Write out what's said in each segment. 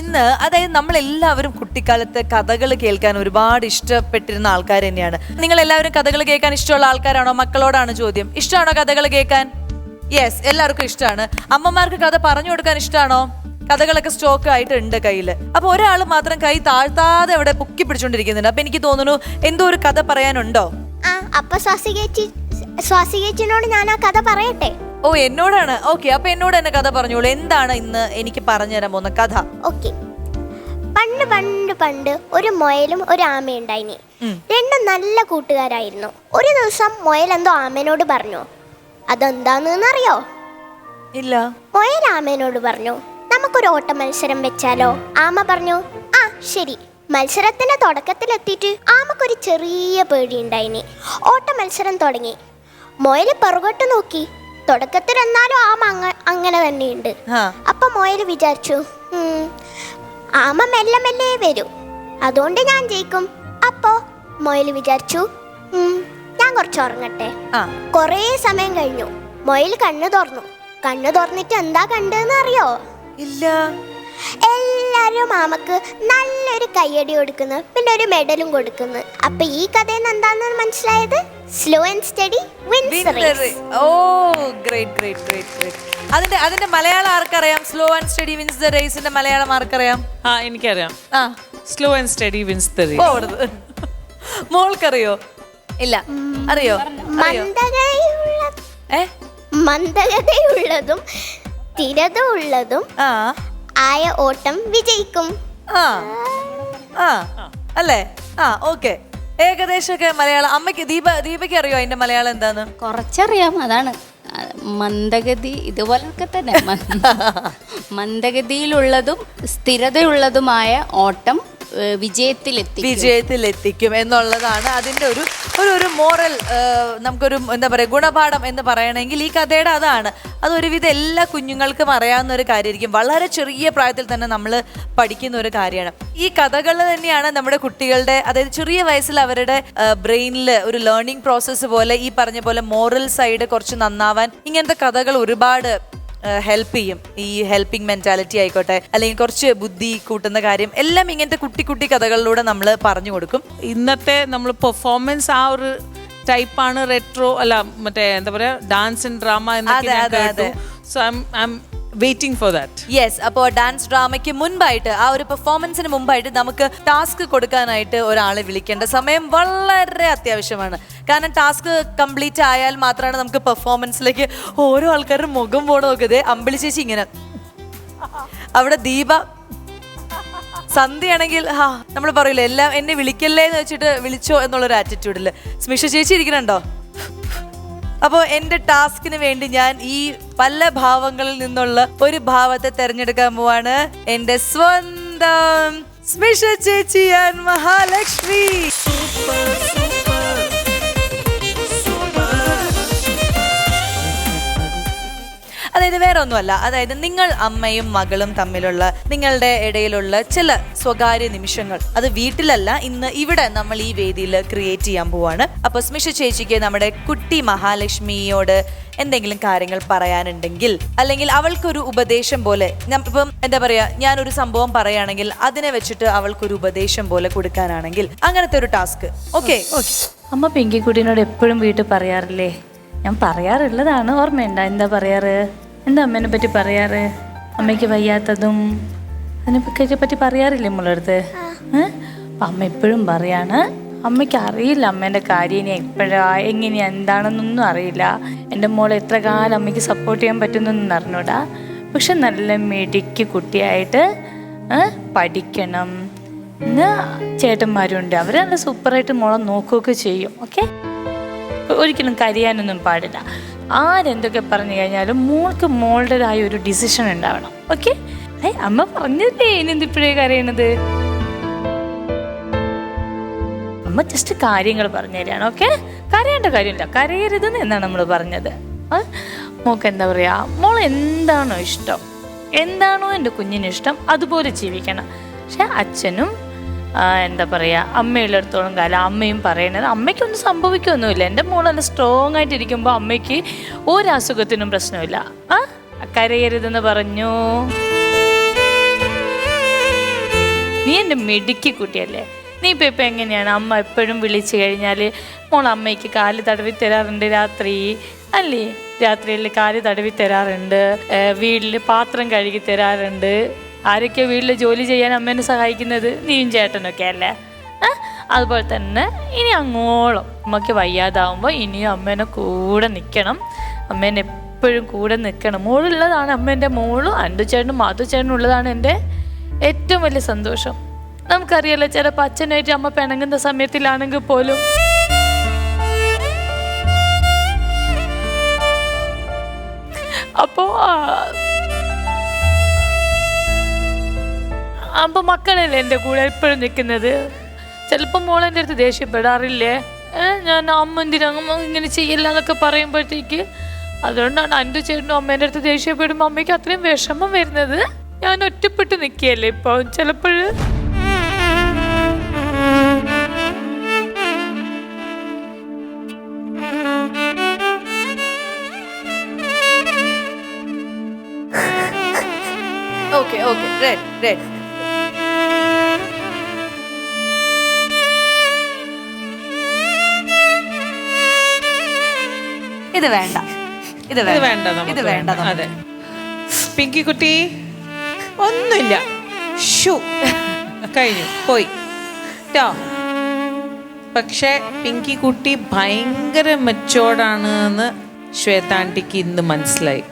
ഇന്ന് അതായത് നമ്മളെല്ലാവരും കുട്ടിക്കാലത്ത് കഥകൾ കേൾക്കാൻ ഒരുപാട് ഇഷ്ടപ്പെട്ടിരുന്ന ആൾക്കാർ തന്നെയാണ്. നിങ്ങൾ എല്ലാവരും കഥകൾ കേൾക്കാൻ ഇഷ്ടമുള്ള ആൾക്കാരാണോ? മക്കളോടാണ് ചോദ്യം. ഇഷ്ടമാണോ കഥകൾ കേൾക്കാൻ? യെസ്, എല്ലാവർക്കും ഇഷ്ടമാണ്. അമ്മമാർക്ക് കഥ പറഞ്ഞു കൊടുക്കാൻ ഇഷ്ടമാണോ? കഥകളൊക്കെ സ്റ്റോക്ക് ആയിട്ട് ഉണ്ട് കയ്യില്. അപ്പൊ ഒരാൾ മാത്രം കൈ താഴ്ത്താതെ അവിടെ പൊക്കി പിടിച്ചോണ്ടിരിക്കുന്നുണ്ട്. അപ്പൊ എനിക്ക് തോന്നുന്നു എന്തോ ഒരു കഥ പറയാനുണ്ടോ? അപ്പൊ സ്വാസികേച്ചിനോട് ഞാൻ ആ കഥ പറയട്ടെ? ഓ, എന്നോടാണ്. ഓക്കെ, അപ്പൊ എന്നോട് തന്നെ കഥ പറഞ്ഞോളൂ. എന്താണ് ഇന്ന് എനിക്ക് പറഞ്ഞുതരാൻ പോകുന്ന കഥ? ഓക്കെ. പണ്ട് പണ്ട് പണ്ട് ഒരു മുയലും ഒരു ആമയും ഉണ്ടായിനി. രണ്ടും നല്ല കൂട്ടുകാരായിരുന്നു. ഒരു ദിവസം മുയൽ എന്തോ ആമേനോട് പറഞ്ഞു. അതെന്താന്ന് അറിയോ? ഇല്ല. മുയൽ ആമേനോട് പറഞ്ഞു, നമുക്കൊരു ഓട്ട മത്സരം വെച്ചാലോ? ആമ പറഞ്ഞു, ആ ശരി. മത്സരത്തിന്റെ തുടക്കത്തിലെത്തിയിട്ട് ആമക്കൊരു ചെറിയ പേടി ഉണ്ടായിനി. ഓട്ട മത്സരം തുടങ്ങി. മുയൽ പുറകോട്ട് നോക്കി. തുടക്കത്തിൽ എന്നാലും ആമ അങ്ങനെ തന്നെയുണ്ട്. അപ്പൊ മുയൽ വിചാരിച്ചു, ആമ മെല്ലെ മെല്ലെ വരൂ, അതുകൊണ്ട് ഞാൻ ജയിക്കും. അപ്പോ മുയൽ വിചാരിച്ചു, ഞാൻ കുറച്ച് ഉറങ്ങട്ടെ. കൊറേ സമയം കഴിഞ്ഞു. മുയൽ കണ്ണു തുറന്നിട്ട് എന്താ കണ്ടെന്ന് അറിയോ? ഇല്ല. എല്ലാരും ആമക്ക് നല്ലൊരു കയ്യടി കൊടുക്കുന്നു, പിന്നെ ഒരു മെഡലും കൊടുക്കുന്നു. അപ്പൊ ഈ കഥയെന്ന് എന്താന്ന് മനസ്സിലായത്? Slow and steady wins the race. Oh, great great great great. അതിന്റെ മലയാളം ആർക്കറിയാം? Slow and steady wins the റേസിന്റെ മലയാളം ആർക്കറിയാം? എനിക്കറിയാം. Slow and steady wins the race. മോൾക്കറിയോ? ഇല്ല. അറിയോ? മന്ദഗതിയുള്ളതും സ്ഥിരതയുള്ളതും ആയ ഓട്ടം വിജയിക്കും. അല്ലേ? ഓക്കെ. ഏകദേശമൊക്കെ മലയാളം. അമ്മയ്ക്ക് ദീപയ്ക്ക് അറിയോ അതിന്റെ മലയാളം എന്താന്ന്? കുറച്ചറിയാം. അതാണ് മന്ദഗതി, ഇതുപോലൊക്കെ തന്നെ. മന്ദഗതിയിലുള്ളതും സ്ഥിരതയുള്ളതുമായ ഓട്ടം വിജയത്തിലെത്തിക്കും എന്നുള്ളതാണ് അതിന്റെ ഒരു മോറൽ. നമുക്കൊരു എന്താ പറയാ, ഗുണപാഠം എന്ന് പറയണമെങ്കിൽ ഈ കഥയുടെ അതാണ്. അതൊരുവിധം എല്ലാ കുഞ്ഞുങ്ങൾക്കും അറിയാവുന്ന ഒരു കാര്യമായിരിക്കും. വളരെ ചെറിയ പ്രായത്തിൽ തന്നെ നമ്മൾ പഠിക്കുന്ന ഒരു കാര്യമാണ്. ഈ കഥകൾ തന്നെയാണ് നമ്മുടെ കുട്ടികളുടെ, അതായത് ചെറിയ വയസ്സിൽ അവരുടെ ബ്രെയിനിൽ ഒരു ലേണിംഗ് പ്രോസസ്സ് പോലെ ഈ പറഞ്ഞ പോലെ മോറൽ സൈഡ് കുറച്ച് നന്നാവാൻ ഇങ്ങനത്തെ കഥകൾ ഒരുപാട് ഹെൽപ്പ് ചെയ്യും. ഈ ഹെൽപ്പിംഗ് മെന്റാലിറ്റി ആയിക്കോട്ടെ, അല്ലെങ്കിൽ കുറച്ച് ബുദ്ധി കൂട്ടുന്ന കാര്യം എല്ലാം ഇങ്ങനത്തെ കുട്ടി കുട്ടി കഥകളിലൂടെ നമ്മൾ പറഞ്ഞു കൊടുക്കും. ഇന്നത്തെ നമ്മൾ പെർഫോമൻസ് ആ ഒരു ടൈപ്പാണ് റെട്രോ, അല്ല മറ്റേ എന്താ പറയാ, ഡാൻസ് ആൻഡ് ഡ്രാമ എന്നൊക്കെ. So I am waiting for that. Yes. അപ്പോൾ ഡാൻസ് ഡ്രാമയ്ക്ക് മുൻപായിട്ട്, ആ ഒരു പെർഫോമൻസിന് മുമ്പായിട്ട് നമുക്ക് ടാസ്ക് കൊടുക്കാനായിട്ട് ഒരാളെ വിളിക്കേണ്ട സമയം വളരെ അത്യാവശ്യമാണ്. കാരണം ടാസ്ക് കംപ്ലീറ്റ് ആയാൽ മാത്രമാണ് നമുക്ക് പെർഫോമൻസിലേക്ക് ഓരോ ആൾക്കാരുടെ മുഖം പോണ നോക്കുന്നത്. അമ്പിളി ചേച്ചി ഇങ്ങനെ, അവിടെ ദീപ, സന്ധ്യയാണെങ്കിൽ നമ്മൾ പറയില്ലേ എല്ലാം എന്നെ വിളിക്കല്ലേ എന്ന് വെച്ചിട്ട് വിളിച്ചോ എന്നുള്ളൊരു ആറ്റിറ്റ്യൂഡില് സ്മിഷ ചേച്ചി ഇരിക്കണുണ്ടോ? അപ്പോൾ എൻ്റെ ടാസ്കിന് വേണ്ടി ഞാൻ ഈ പല ഭാവങ്ങളിൽ നിന്നുള്ള ഒരു ഭാവത്തെ തെരഞ്ഞെടുക്കാൻ പോവാണ്. എൻ്റെ സ്വന്തം സ്മിഷ ചേച്ചി ആൻഡ് മഹാലക്ഷ്മി. അതായത് വേറെ ഒന്നുമല്ല, അതായത് നിങ്ങൾ അമ്മയും മകളും തമ്മിലുള്ള നിങ്ങളുടെ ഇടയിലുള്ള ചില സ്വകാര്യ നിമിഷങ്ങൾ, അത് വീട്ടിലല്ല, ഇന്ന് ഇവിടെ നമ്മൾ ഈ വേദിയിൽ ക്രിയേറ്റ് ചെയ്യാൻ പോവാണ്. അപ്പൊ സ്മിഷ ചേച്ചിക്ക് നമ്മുടെ കുട്ടി മഹാലക്ഷ്മിയോട് എന്തെങ്കിലും കാര്യങ്ങൾ പറയാനുണ്ടെങ്കിൽ, അല്ലെങ്കിൽ അവൾക്കൊരു ഉപദേശം പോലെ, ഇപ്പം എന്താ പറയാ, ഞാനൊരു സംഭവം പറയുകയാണെങ്കിൽ അതിനെ വെച്ചിട്ട് അവൾക്കൊരു ഉപദേശം പോലെ കൊടുക്കാനാണെങ്കിൽ അങ്ങനത്തെ ഒരു ടാസ്ക്. ഓക്കെ. അമ്മ പിങ്കിക്കുട്ടീനോട് എപ്പോഴും വീട്ടിൽ പറയാറില്ലേ? ഞാൻ പറയാറുള്ളതാണ്, ഓർമ്മയുണ്ട? എന്താ പറയാറ്? എന്താ അമ്മേനെ പറ്റി പറയാറ്? അമ്മയ്ക്ക് വയ്യാത്തതും അതിനെ പറ്റി പറയാറില്ലേ നമ്മളടുത്ത്? അപ്പം അമ്മ എപ്പോഴും പറയാണ്, അമ്മയ്ക്ക് അറിയില്ല അമ്മേൻ്റെ കാര്യം ഇനി എപ്പോഴാ എങ്ങനെയാ എന്താണെന്നൊന്നും അറിയില്ല. എൻ്റെ മോളെ എത്ര കാലം അമ്മയ്ക്ക് സപ്പോർട്ട് ചെയ്യാൻ പറ്റുന്നൊന്നും അറിഞ്ഞൂടാ. പക്ഷെ നല്ല മിടുക്കി കുട്ടിയായിട്ട് പഠിക്കണം എന്ന് ചേട്ടന്മാരുണ്ട്, അവർ നല്ല സൂപ്പറായിട്ട് മോളെ നോക്കുകയൊക്കെ ചെയ്യും. ഓക്കെ, ഒരിക്കലും കരയാനൊന്നും പാടില്ല. ആരെന്തൊക്കെ പറഞ്ഞു കഴിഞ്ഞാലും മോൾക്ക് മോളുടേതായ ഒരു ഡിസിഷൻ ഉണ്ടാവണം. ഓക്കെ, അമ്മ പറഞ്ഞില്ലേ ഇനിന്തിപ്പോഴേ കരയണത്? അമ്മ ജസ്റ്റ് കാര്യങ്ങൾ പറഞ്ഞു തരാണ്. ഓക്കെ, കരയേണ്ട കാര്യമില്ല, കരയരുതെന്ന് എന്നാണ് നമ്മൾ പറഞ്ഞത്. മോൾക്ക് എന്താ പറയാ, മോൾ എന്താണോ ഇഷ്ടം, എന്താണോ എൻ്റെ കുഞ്ഞിന് ഇഷ്ടം അതുപോലെ ജീവിക്കണം. പക്ഷെ അച്ഛനും എന്താ പറയുക, അമ്മയുള്ളിടത്തോളം കാലം അമ്മയും പറയണത്, അമ്മയ്ക്കൊന്നും സംഭവിക്കൊന്നുമില്ല. എൻ്റെ മോൾ നല്ല സ്ട്രോങ് ആയിട്ടിരിക്കുമ്പോൾ അമ്മയ്ക്ക് ഒരു അസുഖത്തിനും പ്രശ്നമില്ല. കരയരുതെന്ന് പറഞ്ഞു. നീ എൻ്റെ മിടുക്കി കുട്ടിയല്ലേ. നീ ഇപ്പം എങ്ങനെയാണ് അമ്മ എപ്പോഴും വിളിച്ചു കഴിഞ്ഞാൽ മോൾ അമ്മയ്ക്ക് കാല് തടവി തരാറുണ്ട് രാത്രി അല്ലേ, രാത്രിയിൽ കാല് തടവി തരാറുണ്ട്, വീട്ടിൽ പാത്രം കഴുകി തരാറുണ്ട്. ആരൊക്കെ വീട്ടിൽ ജോലി ചെയ്യാൻ അമ്മേനെ സഹായിക്കുന്നത്? നീയും ചേട്ടനൊക്കെ അല്ലേ. അതുപോലെ തന്നെ ഇനി അങ്ങോളം അമ്മയ്ക്ക് വയ്യാതാവുമ്പോൾ ഇനിയും അമ്മേനെ കൂടെ നിൽക്കണം, അമ്മേനെ എപ്പോഴും കൂടെ നിൽക്കണം. മോളുള്ളതാണ് അമ്മേൻ്റെ മോളും അൻഡുചേട്ടനും മാധുചേട്ടനും ഉള്ളതാണ് എൻ്റെ ഏറ്റവും വലിയ സന്തോഷം. നമുക്കറിയാലോ ചിലപ്പോൾ അച്ഛനായിട്ട് അമ്മ പിണങ്ങുന്ന സമയത്തിലാണെങ്കിൽ പോലും അപ്പോൾ മക്കളല്ലേ എൻ്റെ കൂടെ എപ്പോഴും നിൽക്കുന്നത്. ചിലപ്പോൾ മോളെൻ്റെ അടുത്ത് ദേഷ്യപ്പെടാറില്ലേ, ഞാൻ അമ്മ എന്തിനാ ഇങ്ങനെ ചെയ്യില്ല എന്നൊക്കെ പറയുമ്പോഴത്തേക്ക്. അതുകൊണ്ടാണ് എൻ്റെ ചേട്ടനും അമ്മേൻ്റെ അടുത്ത് ദേഷ്യപ്പെടുമ്പോൾ അമ്മയ്ക്ക് അത്രയും വിഷമം വരുന്നത്. ഞാൻ ഒറ്റപ്പെട്ട് നിൽക്കുകയല്ലേ ഇപ്പോൾ ചിലപ്പോൾ. Okay okay red red. ഇത് വേണ്ട, ഇത് വേണ്ട, ഇത് വേണ്ട. അതെ പിങ്കി കുട്ടി ഒന്നുമില്ല, ഷൂ കഴിഞ്ഞു പോയി ട്ടോ. പക്ഷെ പിങ്കി കുട്ടി ഭയങ്കര മെച്ചോർഡാണ് എന്ന് ശ്വേതാൻറ്റിക്ക് ഇന്ന് മനസ്സിലായി.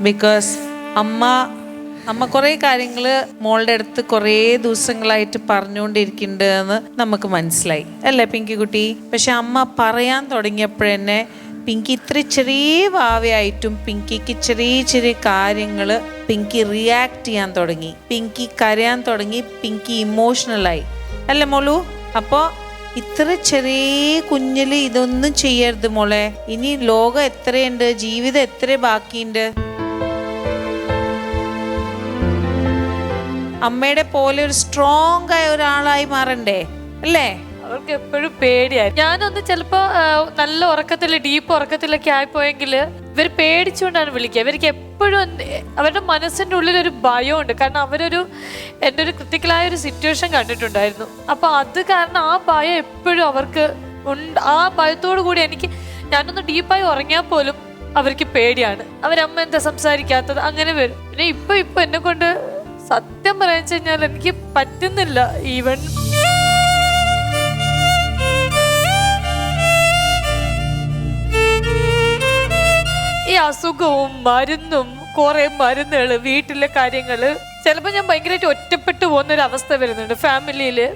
ബിക്കോസ് അമ്മ കുറേ കാര്യങ്ങൾ മോളുടെ അടുത്ത് കുറേ ദിവസങ്ങളായിട്ട് പറഞ്ഞുകൊണ്ടിരിക്കുന്നുണ്ട് എന്ന് നമുക്ക് മനസ്സിലായി അല്ലേ പിങ്കി കുട്ടി. പക്ഷെ അമ്മ പറയാൻ തുടങ്ങിയപ്പോഴെന്നെ പിങ്കി ഇത്ര ചെറിയ ഭാവയായിട്ടും പിങ്കിക്ക് ചെറിയ ചെറിയ കാര്യങ്ങൾ പിങ്കി റിയാക്ട് ചെയ്യാൻ തുടങ്ങി, പിങ്കി കരയാൻ തുടങ്ങി, പിങ്കി ഇമോഷണലായി അല്ലേ മോളു. അപ്പോൾ ഇത്ര ചെറിയ കുഞ്ഞിൽ ഇതൊന്നും ചെയ്യരുത് മോളെ. ഇനി ലോകം എത്രയുണ്ട്, ജീവിതം എത്ര ബാക്കിയുണ്ട്. അമ്മയുടെ പോലെ ഒരു സ്ട്രോങ് ആയ ഒരാളായി മാറണ്ടേ അല്ലേ. അവർക്ക് എപ്പോഴും പേടിയായി. ഞാനൊന്ന് ചിലപ്പോൾ നല്ല ഉറക്കത്തിൽ ഡീപ്പ് ഉറക്കത്തിലൊക്കെ ആയിപ്പോയെങ്കിൽ ഇവർ പേടിച്ചുകൊണ്ടാണ് വിളിക്കുക. ഇവർക്ക് എപ്പോഴും അവരുടെ മനസ്സിൻ്റെ ഉള്ളിലൊരു ഭയമുണ്ട്. കാരണം എൻ്റെ ഒരു ക്രിട്ടിക്കലായ ഒരു സിറ്റുവേഷൻ കണ്ടിട്ടുണ്ടായിരുന്നു. അപ്പോൾ അത് കാരണം ആ ഭയം എപ്പോഴും അവർക്ക് ഉണ്ട്. ആ ഭയത്തോടു കൂടി ഞാനൊന്ന് ഡീപ്പായി ഉറങ്ങിയാൽ പോലും അവർക്ക് പേടിയാണ്. അവരമ്മ എന്താ സംസാരിക്കാത്തത് അങ്ങനെ വരും. പിന്നെ ഇപ്പൊ എന്നെ കൊണ്ട് സത്യം പറയാൻ കഴിഞ്ഞാൽ എനിക്ക് പറ്റുന്നില്ല. ഈവൻ ഈ അസുഖവും മരുന്നും കുറെ മരുന്നുകള് വീട്ടിലെ കാര്യങ്ങള് ചിലപ്പോൾ ഞാൻ ഭയങ്കരമായിട്ട് ഒറ്റപ്പെട്ടു പോകുന്ന ഒരു അവസ്ഥ വരുന്നുണ്ട് ഫാമിലിയില്.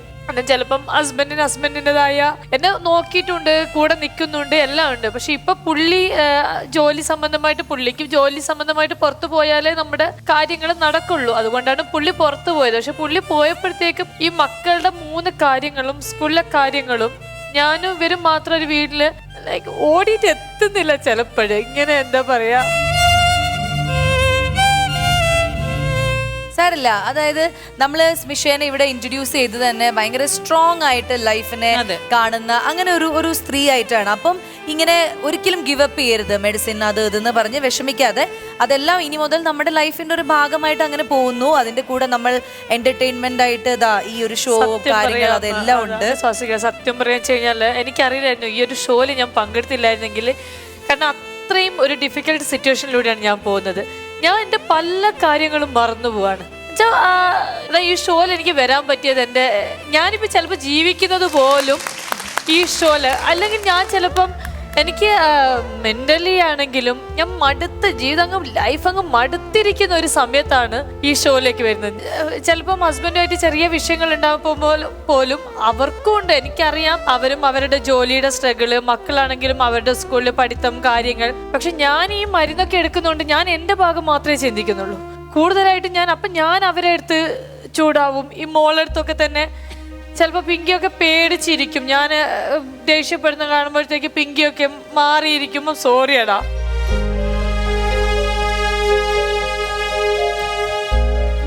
ചിലപ്പം ഹസ്ബൻഡിൻ്റെതായ എന്നെ നോക്കിയിട്ടുണ്ട്, കൂടെ നിൽക്കുന്നുണ്ട്, എല്ലാം ഉണ്ട്. പക്ഷെ ഇപ്പൊ പുള്ളിക്ക് ജോലി സംബന്ധമായിട്ട് പുറത്തു പോയാലേ നമ്മുടെ കാര്യങ്ങൾ നടക്കുള്ളൂ. അതുകൊണ്ടാണ് പുള്ളി പുറത്തു പോയത്. പക്ഷെ പുള്ളി പോയപ്പോഴത്തേക്കും ഈ മക്കളുടെ 3 കാര്യങ്ങളും സ്കൂളിലെ കാര്യങ്ങളും ഞാനും ഇവരും മാത്രം ഒരു വീട്ടില് ഓടിയിട്ട് എത്തുന്നില്ല. ചിലപ്പോഴ് ഇങ്ങനെ എന്താ പറയാ, സാരില്ല. അതായത് നമ്മള് സ്മിഷേനെ ഇവിടെ ഇൻട്രൊഡ്യൂസ് ചെയ്ത് തന്നെ ഭയങ്കര സ്ട്രോങ് ആയിട്ട് ലൈഫിനെ കാണുന്ന അങ്ങനെ ഒരു സ്ത്രീ ആയിട്ടാണ്. അപ്പം ഇങ്ങനെ ഒരിക്കലും ഗിവ് അപ്പ് ചെയ്യരുത്, മെഡിസിൻ അത് ഇതെന്ന് പറഞ്ഞ് വിഷമിക്കാതെ അതെല്ലാം ഇനി മുതൽ നമ്മുടെ ലൈഫിന്റെ ഒരു ഭാഗമായിട്ട് അങ്ങനെ പോകുന്നു. അതിന്റെ കൂടെ നമ്മൾ എന്റർടൈൻമെന്റ് ആയിട്ട് ഈ ഒരു ഷോ കാര്യങ്ങൾ അതെല്ലാം ഉണ്ട്. സത്യം പറയാൻ കഴിഞ്ഞാൽ എനിക്കറിയില്ലായിരുന്നു ഈ ഒരു ഷോയിൽ ഞാൻ പങ്കെടുത്തില്ലായിരുന്നെങ്കിൽ. കാരണം അത്രയും ഒരു ഡിഫിക്കൽട്ട് സിറ്റുവേഷനിലൂടെയാണ് ഞാൻ പോകുന്നത്. ഞാൻ എൻ്റെ പല കാര്യങ്ങളും മറന്നു പോവാണ്. ഈ ഷോയിൽ എനിക്ക് വരാൻ പറ്റിയത് ഞാനിപ്പോൾ ചിലപ്പോൾ ജീവിക്കുന്നത് പോലും ഈ ഷോയിൽ. അല്ലെങ്കിൽ ഞാൻ ചിലപ്പം എനിക്ക് മെൻ്റലി ആണെങ്കിലും ഞാൻ ജീവിതം ലൈഫ് അങ്ങ് മടുത്തിരിക്കുന്ന ഒരു സമയത്താണ് ഈ ഷോയിലേക്ക് വരുന്നത്. ചിലപ്പം ഹസ്ബൻഡുമായിട്ട് ചെറിയ വിഷയങ്ങൾ ഉണ്ടാകുമ്പോൾ പോലും അവർക്കും ഉണ്ട്. എനിക്കറിയാം അവരും അവരുടെ ജോലിയുടെ സ്ട്രഗിള്, മക്കളാണെങ്കിലും അവരുടെ സ്കൂളിൽ പഠിത്തം കാര്യങ്ങൾ. പക്ഷെ ഞാൻ ഈ മരുന്നൊക്കെ എടുക്കുന്നതുകൊണ്ട് ഞാൻ എൻ്റെ ഭാഗം മാത്രമേ ചിന്തിക്കുന്നുള്ളൂ കൂടുതലായിട്ട്. ഞാൻ അവരെ അടുത്ത് ചൂടാവും. ഈ മോളടുത്തൊക്കെ തന്നെ ചിലപ്പോൾ പിങ്കിയൊക്കെ പേടിച്ചിരിക്കും. ഞാൻ ദേഷ്യപ്പെടുന്ന കാണുമ്പോഴത്തേക്ക് പിങ്കിയൊക്കെ മാറിയിരിക്കുമ്പോൾ സോറിയടാ,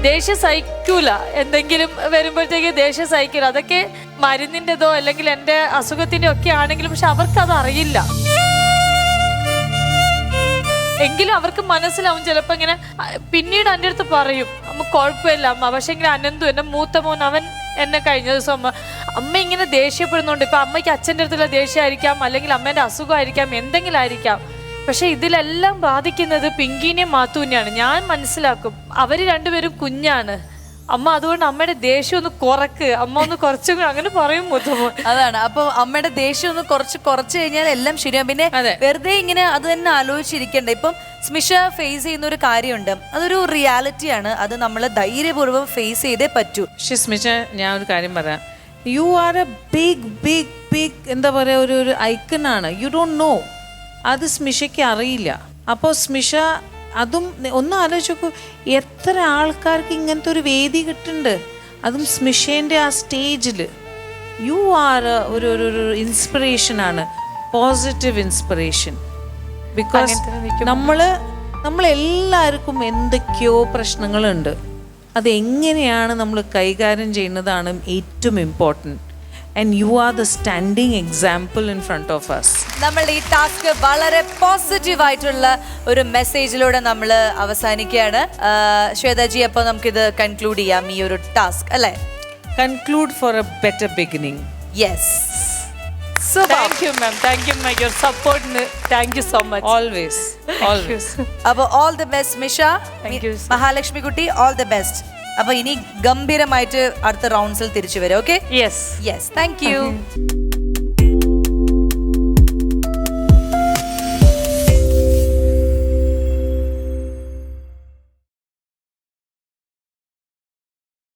ദേഷ്യം സഹിക്കൂല. എന്തെങ്കിലും വരുമ്പോഴത്തേക്ക് ദേഷ്യം സഹിക്കൂല. അതൊക്കെ മരുന്നിൻ്റെതോ അല്ലെങ്കിൽ എൻ്റെ അസുഖത്തിൻ്റെ ഒക്കെ ആണെങ്കിലും പക്ഷെ അവർക്കത് അറിയില്ല. എങ്കിലും അവർക്ക് മനസ്സിലാവും ചിലപ്പോ ഇങ്ങനെ പിന്നീട് എൻ്റെ അടുത്ത് പറയും അമ്മ കുഴപ്പമില്ല അമ്മ, പക്ഷെ എങ്കിലും അനന്തു എന്റെ മൂത്ത മോൻ അവൻ എന്നെ കഴിഞ്ഞ ദിവസം അമ്മ ഇങ്ങനെ ദേഷ്യപ്പെടുന്നുണ്ട്. ഇപ്പൊ അമ്മയ്ക്ക് അച്ഛൻ്റെ അടുത്തുള്ള ദേഷ്യമായിരിക്കാം, അല്ലെങ്കിൽ അമ്മേന്റെ അസുഖമായിരിക്കാം, എന്തെങ്കിലും ആയിരിക്കാം. പക്ഷെ ഇതിലെല്ലാം ബാധിക്കുന്നത് പിങ്കിനെയും മാത്തുവിനെയാണ്. ഞാൻ മനസ്സിലാക്കും അവര് രണ്ടുപേരും കുഞ്ഞാണ് അമ്മ, അതുകൊണ്ട് അമ്മയുടെ ദേഷ്യം ഒന്ന് കുറക്ക്, അമ്മ ഒന്ന് കുറച്ചും അങ്ങനെ പറയും മൂത്തമോൻ. അതാണ്. അപ്പൊ അമ്മയുടെ ദേഷ്യം ഒന്ന് കുറച്ച് കഴിഞ്ഞാൽ എല്ലാം ശരിയാവും. പിന്നെ വെറുതെ ഇങ്ങനെ അത് തന്നെ ആലോചിച്ചിരിക്കണ്ട. ഇപ്പം സ്മിഷ ഫേസ് ചെയ്യുന്ന ഒരു കാര്യമുണ്ട്, അതൊരു റിയാലിറ്റിയാണ്. അത് നമ്മൾ ധൈര്യപൂർവ്വം ഫേസ് ചെയ്തേ പറ്റൂ. പക്ഷെ സ്മിഷ, ഞാൻ ഒരു കാര്യം പറയാം, you are a big big big എന്താ പറയാ, ഒരു ഐക്കണാണ്. യു ഡോണ്ട് നോ, അത് സ്മിഷയ്ക്ക് അറിയില്ല. അപ്പോൾ സ്മിഷ അതും ഒന്ന് ആലോചിച്ച് നോക്കൂ, എത്ര ആൾക്കാർക്ക് ഇങ്ങനത്തെ ഒരു വേദി കിട്ടുന്നുണ്ട്, അതും സ്മിഷേൻ്റെ ആ സ്റ്റേജിൽ. യു ആർ ഒരു ഇൻസ്പിറേഷനാണ്, പോസിറ്റീവ് ഇൻസ്പിറേഷൻ. ബിക്കോസ് നമ്മളെല്ലാവർക്കും എന്തൊക്കെയോ പ്രശ്നങ്ങളുണ്ട്, അതെങ്ങനെയാണ് നമ്മൾ കൈകാര്യം ചെയ്യുന്നതാണ് ഏറ്റവും important. And you are the standing example in front of us. നമ്മളുടെ ഈ ടാസ്ക് വളരെ പോസിറ്റീവ് ആയിട്ടുള്ള ഒരു മെസ്സേജിലൂടെ നമ്മൾ അവസാനിക്കുകയാണ്. ശ്വേതാജി, അപ്പോൾ നമുക്കിത് കൺക്ലൂഡ് ചെയ്യാം ഈ ഒരു ടാസ്ക് അല്ലേ? Conclude for a better beginning. Yes. Thank you ma'am, thank you ma'am, your സപ്പോർട്ടിന് thank you so much. Always always. അപ്പോൾ all the best Misha. Mahalakshmi കുട്ടി, ഓൾ ദി ബെസ്റ്റ്. അപ്പൊ ഇനി ഗംഭീരമായിട്ട് അടുത്ത റൗണ്ട്സിൽ തിരിച്ചു വരും. Okay? Yes. Yes, thank U.